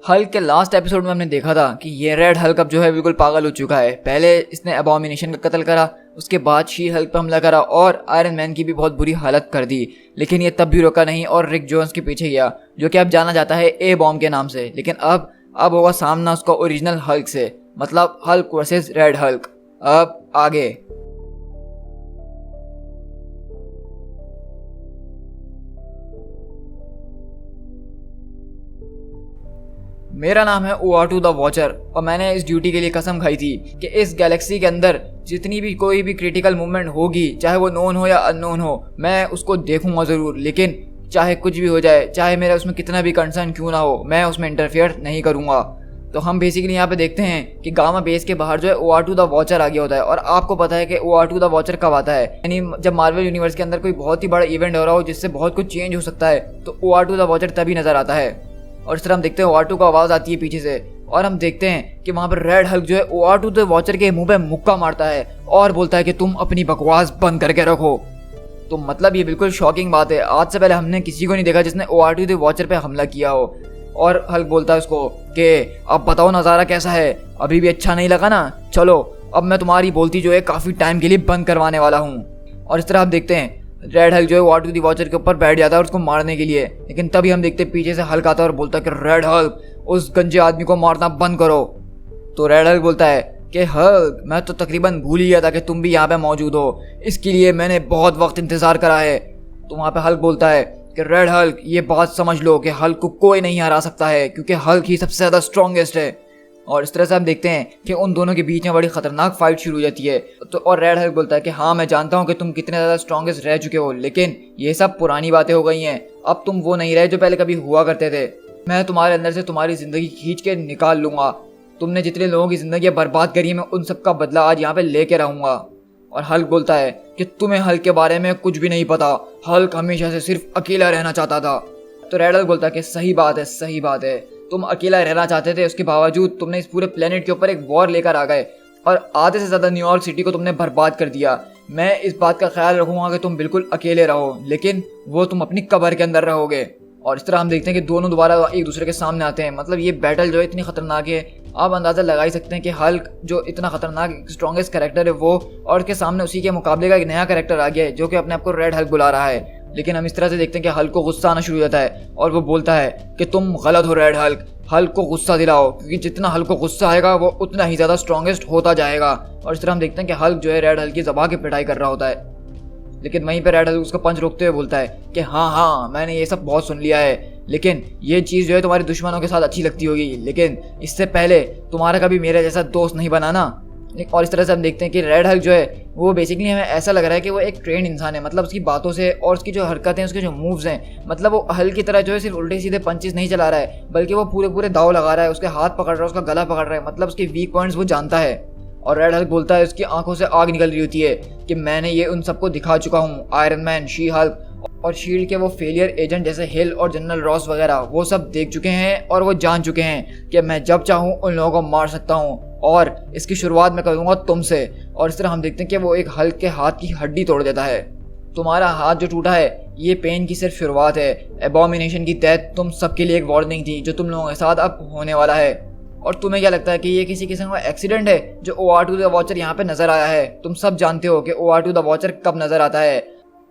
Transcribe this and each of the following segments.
Hulk के last episode में हमने देखा था कि ये रेड हल्क अब जो है बिल्कुल पागल हो चुका है। पहले इसने अबॉमिनेशन का कत्ल करा, उसके बाद शी हल्क पे हमला करा और आयरन मैन की भी बहुत बुरी हालत कर दी। लेकिन ये तब भी रुका नहीं और रिक जोन्स के पीछे गया, जो कि अब जाना जाता है ए बॉम्ब के नाम से। लेकिन अब होगा सामना उसका ओरिजिनल हल्क से, मतलब हल्क वर्सेस रेड हल्क। अब आगे मेरा नाम है ओआटू द वॉचर और मैंने इस ड्यूटी के लिए कसम खाई थी कि इस गैलेक्सी के अंदर जितनी भी कोई भी क्रिटिकल मूवमेंट होगी, चाहे वो नोन हो या अननोन हो, मैं उसको देखूंगा ज़रूर। लेकिन चाहे कुछ भी हो जाए, चाहे मेरा उसमें कितना भी कंसर्न क्यों ना हो, मैं उसमें इंटरफेयर नहीं करूंगा। तो हम बेसिकली यहाँ पे देखते हैं कि गामा बेस के बाहर जो है ओआटू द वॉचर आ गया होता है। और आपको पता है कि ओआटू द वॉचर कब आता है, यानी जब मार्वल यूनिवर्स के अंदर कोई बहुत ही बड़ा इवेंट हो रहा हो जिससे बहुत कुछ चेंज हो सकता है, तो ओआटू द वॉचर तभी नजर आता है। और इस तरह हम देखते हैं ओआटू को आवाज़ आती है पीछे से और हम देखते हैं कि वहाँ पर रेड हल्क जो है ओआटू द वॉचर के मुंह पे मुक्का मारता है और बोलता है कि तुम अपनी बकवास बंद करके रखो। तो मतलब ये बिल्कुल शॉकिंग बात है। आज से पहले हमने किसी को नहीं देखा जिसने ओआटू द वॉचर पे हमला किया हो। और हल्क बोलता है उसको कि अब बताओ नज़ारा कैसा है, अभी भी अच्छा नहीं लगा ना? चलो अब मैं तुम्हारी बोलती जो है काफ़ी टाइम के लिए बंद करवाने वाला हूँ। और इस तरह आप देखते हैं रेड हल्क जो है ओआटू द वॉचर के ऊपर बैठ जाता है और उसको मारने के लिए। लेकिन तभी हम देखते हैं पीछे से हल्क आता है और बोलता है कि रेड हल्क उस गंजे आदमी को मारना बंद करो। तो रेड हल्क बोलता है कि हल्क मैं तो तकरीबन भूल ही गया था कि तुम भी यहाँ पे मौजूद हो, इसके लिए मैंने बहुत वक्त इंतज़ार करा है। तो वहाँ पे हल्क बोलता है कि रेड हल्क ये बात समझ लो कि हल्क को कोई नहीं हरा सकता है, क्योंकि हल्क ही सबसे ज़्यादा स्ट्रॉन्गेस्ट है। और इस तरह से हम देखते हैं कि उन दोनों के बीच में बड़ी खतरनाक फाइट शुरू हो जाती है। तो और रेड हल्क बोलता है कि हाँ मैं जानता हूँ कि तुम कितने ज़्यादा स्ट्रॉन्गेस्ट रह चुके हो, लेकिन ये सब पुरानी बातें हो गई हैं। अब तुम वो नहीं रहे जो पहले कभी हुआ करते थे। मैं तुम्हारे अंदर से तुम्हारी ज़िंदगी खींच के निकाल लूँगा। तुमने जितने लोगों की ज़िंदगी बर्बाद करी है, मैं उन सब का बदला आज यहाँ पे लेके रहूँगा। और हल्क बोलता है कि तुम्हें हल्क के बारे में कुछ भी नहीं पता, हल्क हमेशा से सिर्फ अकेला रहना चाहता था। तो रेड हल्क बोलता है कि सही बात है, सही बात है, तुम अकेला रहना चाहते थे, उसके बावजूद तुमने इस पूरे प्लेनेट के ऊपर एक वॉर लेकर आ गए और आधे से ज़्यादा न्यूयॉर्क सिटी को तुमने बर्बाद कर दिया। मैं इस बात का ख्याल रखूंगा कि तुम बिल्कुल अकेले रहो, लेकिन वो तुम अपनी कब्र के अंदर रहोगे। और इस तरह हम देखते हैं कि दोनों दोबारा एक दूसरे के सामने आते हैं। मतलब ये बैटल जो है इतनी खतरनाक है, आप अंदाज़ा लगा ही सकते हैं कि हल्क जो इतना खतरनाक स्ट्रॉन्गेस्ट कैरेक्टर है वो, और उसके सामने उसी के मुकाबले का एक नया कैरेक्टर आ गया है जो कि अपने आप को रेड हल्क बुला रहा है। लेकिन हम इस तरह से देखते हैं कि हल्क को गुस्सा आना शुरू हो जाता है और वो बोलता है कि तुम गलत हो रेड हल्क, हल्क को गुस्सा दिलाओ, क्योंकि जितना हल्क को गुस्सा आएगा वो उतना ही ज़्यादा स्ट्रॉन्गेस्ट होता जाएगा। और इस तरह हम देखते हैं कि हल्क जो है रेड हल्क की ज़बान की पिटाई कर रहा होता है। लेकिन वहीं पर रेड हल्क उसका पंच रोकते हुए बोलता है कि हाँ मैंने ये सब बहुत सुन लिया है, लेकिन ये चीज़ जो है तुम्हारे दुश्मनों के साथ अच्छी लगती होगी, लेकिन इससे पहले तुम्हारा कभी मेरे जैसा दोस्त नहीं बनाना। और इस तरह से हम देखते हैं कि रेड हल्क जो है वो बेसिकली हमें ऐसा लग रहा है कि वो एक ट्रेंड इंसान है। मतलब उसकी बातों से और उसकी जो हरकतें हैं, उसके जो मूव्स हैं, मतलब वो हल्क की तरह जो है सिर्फ उल्टे सीधे पंचेस नहीं चला रहा है, बल्कि वो पूरे पूरे दाव लगा रहा है, उसके हाथ पकड़ रहा है, उसका गला पकड़ रहा है, मतलब उसके वीक पॉइंट्स वो जानता है। और रेड हल्क बोलता है, उसकी आंखों से आग निकल रही होती है कि मैंने ये उन सबको दिखा चुका हूँ, आयरन मैन, शी हल्क और शील्ड के वो फेलियर एजेंट जैसे हिल और जनरल रॉस वगैरह, वो सब देख चुके हैं और वो जान चुके हैं कि मैं जब चाहूँ उन लोगों को मार सकता हूँ और इसकी शुरुआत मैं करूँगा तुमसे। और इस तरह हम देखते हैं कि वो एक हल्क के हाथ की हड्डी तोड़ देता है। तुम्हारा हाथ जो टूटा है ये पेन की सिर्फ शुरुआत है, एबॉमिनेशन की डेथ तुम सबके लिए एक वार्निंग थी जो तुम लोगों के साथ अब होने वाला है। और तुम्हें क्या लगता है कि ये किसी किस्म का एक्सीडेंट है जो ओआटू द वॉचर यहाँ पे नजर आया है? तुम सब जानते हो कि ओआटू द वॉचर कब नजर आता है।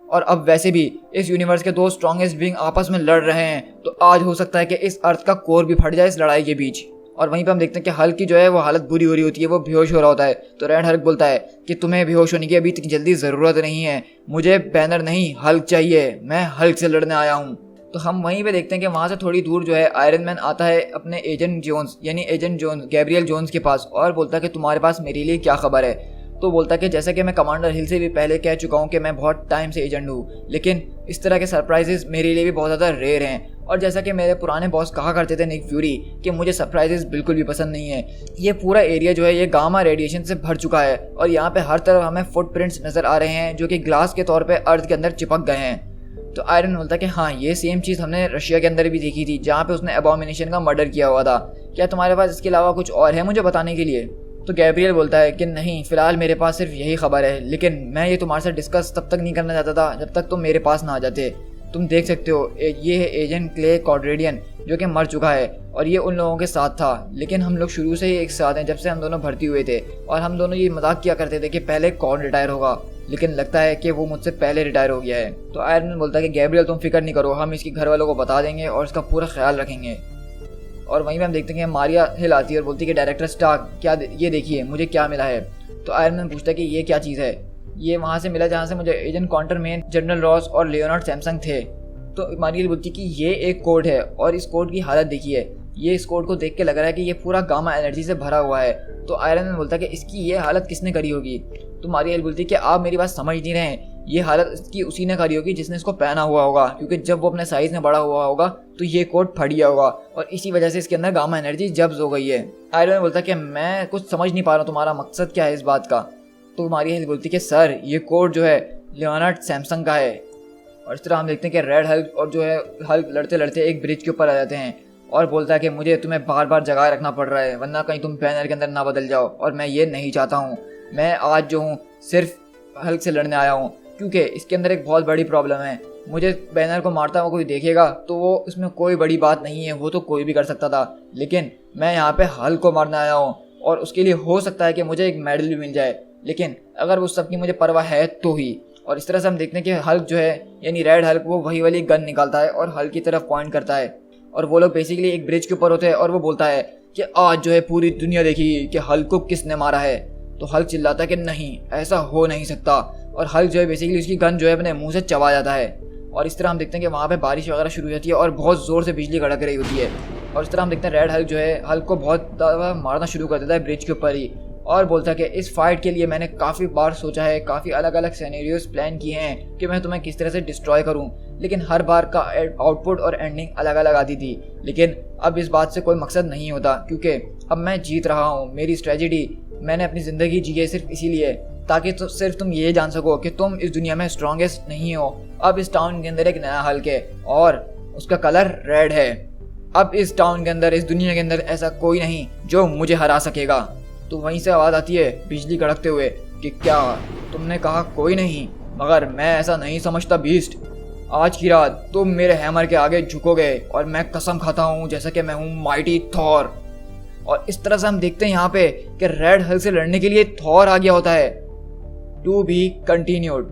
और अब वैसे भी इस यूनिवर्स के दो स्ट्रॉन्गेस्ट बीइंग आपस में लड़ रहे हैं, तो आज हो सकता है कि इस अर्थ का कोर भी फट जाए इस लड़ाई के बीच। और वहीं पे हम देखते हैं कि हल्क की जो है वो हालत बुरी हो रही होती है, वो बेहोश हो रहा होता है। तो रेड हल्क बोलता है कि तुम्हें बेहोश होने की अभी इतनी जल्दी ज़रूरत नहीं है, मुझे बैनर नहीं हल्क चाहिए, मैं हल्क से लड़ने आया हूँ। तो हम वहीं पे देखते हैं कि वहाँ से थोड़ी दूर जो है आयरन मैन आता है अपने एजेंट जोन्स, यानी एजेंट जोन्स गैब्रियल जोन्स के पास, और बोलता है कि तुम्हारे पास मेरे लिए क्या खबर है। तो बोलता है कि जैसा कि मैं कमांडर हिल से भी पहले कह चुका हूँ कि मैं बहुत टाइम से एजेंट हूँ, लेकिन इस तरह के सरप्राइजेस मेरे लिए भी बहुत ज़्यादा रेयर हैं। और जैसा कि मेरे पुराने बॉस कहा करते थे निक फ्यूरी कि मुझे सरप्राइजेस बिल्कुल भी पसंद नहीं है। ये पूरा एरिया जो है ये गामा रेडिएशन से भर चुका है और यहाँ पे हर तरफ हमें फुटप्रिंट्स नज़र आ रहे हैं जो कि ग्लास के तौर पर अर्थ के अंदर चिपक गए हैं। तो आयरन बोलता है कि हाँ ये सेम चीज़ हमने रशिया के अंदर भी देखी थी जहाँ पे उसने एबॉमिनेशन का मर्डर किया हुआ था। क्या तुम्हारे पास इसके अलावा कुछ और है मुझे बताने के लिए? तो गैब्रियल बोलता है कि नहीं, फ़िलहाल मेरे पास सिर्फ यही खबर है, लेकिन मैं ये तुम्हारे साथ डिस्कस तब तक नहीं करना चाहता था जब तक तुम मेरे पास ना आ जाते। तुम देख सकते हो ये है एजेंट क्ले कॉड्रेडियन जो कि मर चुका है और ये उन लोगों के साथ था, लेकिन हम लोग शुरू से ही एक साथ हैं जब से हम दोनों भर्ती हुए थे और हम दोनों ये मजाक किया करते थे कि पहले कौन रिटायर होगा, लेकिन लगता है कि वो मुझसे पहले रिटायर हो गया है। तो आयरन मैन बोलता है कि गैब्रियल तुम फिक्र नहीं करो, हम इसके घर वालों को बता देंगे और इसका पूरा ख्याल रखेंगे। और वहीं पे हम देखते हैं कि मारिया हिल आती है और बोलती है कि डायरेक्टर स्टार्क क्या ये देखिए मुझे क्या मिला है। तो आयरन मैन पूछता है कि ये क्या चीज़ है। ये वहाँ से मिला जहाँ से मुझे एजेंट क्वांटरमैन, जनरल रॉस और लियोनार्ड सैमसंग थे। तो मारिया बोलती है कि ये एक कोड है और इस कोड की हालत देखिए, ये इस कोड को देख के लग रहा है कि ये पूरा गामा एनर्जी से भरा हुआ है। तो आयरन मैन बोलता है कि इसकी ये हालत किसने करी होगी। तो मारिया बोलती है कि आप मेरी बात समझ नहीं रहे हैं, ये हालत इसकी उसी ने करी होगी जिसने इसको पहना हुआ होगा, क्योंकि जब वो अपने साइज में बड़ा हुआ होगा तो ये कोड फट गया होगा और इसी वजह से इसके अंदर गामा एनर्जी जब्त हो गई है। आयरन मैन बोलता है कि मैं कुछ समझ नहीं पा रहा हूँ, तुम्हारा मकसद क्या है इस बात का। तो मारिया बोलती है कि सर ये कोड जो है लियोनार्ड सैमसंग का है। और इस तरह हम देखते हैं कि रेड हल्क और जो है हल्क लड़ते लड़ते एक ब्रिज के ऊपर आ जाते हैं और बोलता है कि मुझे तुम्हें बार बार जगाए रखना पड़ रहा है वरना कहीं तुम बैनर के अंदर ना बदल जाओ, और मैं ये नहीं चाहता हूँ। मैं आज जो हूँ सिर्फ हल्क से लड़ने आया हूँ, क्योंकि इसके अंदर एक बहुत बड़ी प्रॉब्लम है। मुझे बैनर को मारता हुआ कोई देखेगा तो वो उसमें कोई बड़ी बात नहीं है, वो तो कोई भी कर सकता था, लेकिन मैं यहाँ पे हल्क को मारने आया हूँ और उसके लिए हो सकता है कि मुझे एक मेडल भी मिल जाए, लेकिन अगर उस सब की मुझे परवाह है तो ही। और इस तरह से हम देखते हैं कि हल्क जो है यानी रेड हल्क वो वही वाली गन निकालता है और हल्क की तरफ पॉइंट करता है और वो लोग बेसिकली एक ब्रिज के ऊपर होते हैं और वो बोलता है कि आज जो है पूरी दुनिया देखेगी कि हल्क को किसने मारा है। तो हल्क चिल्लाता है कि नहीं ऐसा हो नहीं सकता और हल्क जो है बेसिकली उसकी गन जो है अपने मुंह से चबा जाता है। और इस तरह हम देखते हैं कि वहाँ पे बारिश वगैरह शुरू हो जाती है और बहुत ज़ोर से बिजली कड़क रही होती है। और इस तरह हम देखते हैं रेड हल्क जो है हल्क को बहुत ज़्यादा मारना शुरू कर देता है ब्रिज के ऊपर ही और बोलता है कि इस फाइट के लिए मैंने काफ़ी बार सोचा है, काफ़ी अलग अलग सिनेरियोज प्लान किए हैं कि मैं तुम्हें किस तरह से डिस्ट्रॉय करूं, लेकिन हर बार का आउटपुट और एंडिंग अलग अलग आती थी। लेकिन अब इस बात से कोई मकसद नहीं होता क्योंकि अब मैं जीत रहा हूं। मेरी स्ट्रेटजी मैंने अपनी ज़िंदगी जी है सिर्फ इसीलिए ताकि सिर्फ तुम ये जान सको कि तुम इस दुनिया में स्ट्रॉन्गेस्ट नहीं हो। अब इस टाउन के अंदर एक नया हल्क है और उसका कलर रेड है। अब इस टाउन के अंदर, इस दुनिया के अंदर ऐसा कोई नहीं जो मुझे हरा सकेगा। तो वहीं से आवाज़ आती है बिजली कड़कते हुए कि क्या तुमने कहा कोई नहीं, मगर मैं ऐसा नहीं समझता बीस्ट। आज की रात तुम मेरे हैमर के आगे झुकोगे और मैं कसम खाता हूँ जैसा कि मैं हूँ माइटी थॉर। और इस तरह से हम देखते हैं यहाँ पे कि रेड हल्क से लड़ने के लिए थॉर आ गया होता है। To be continued.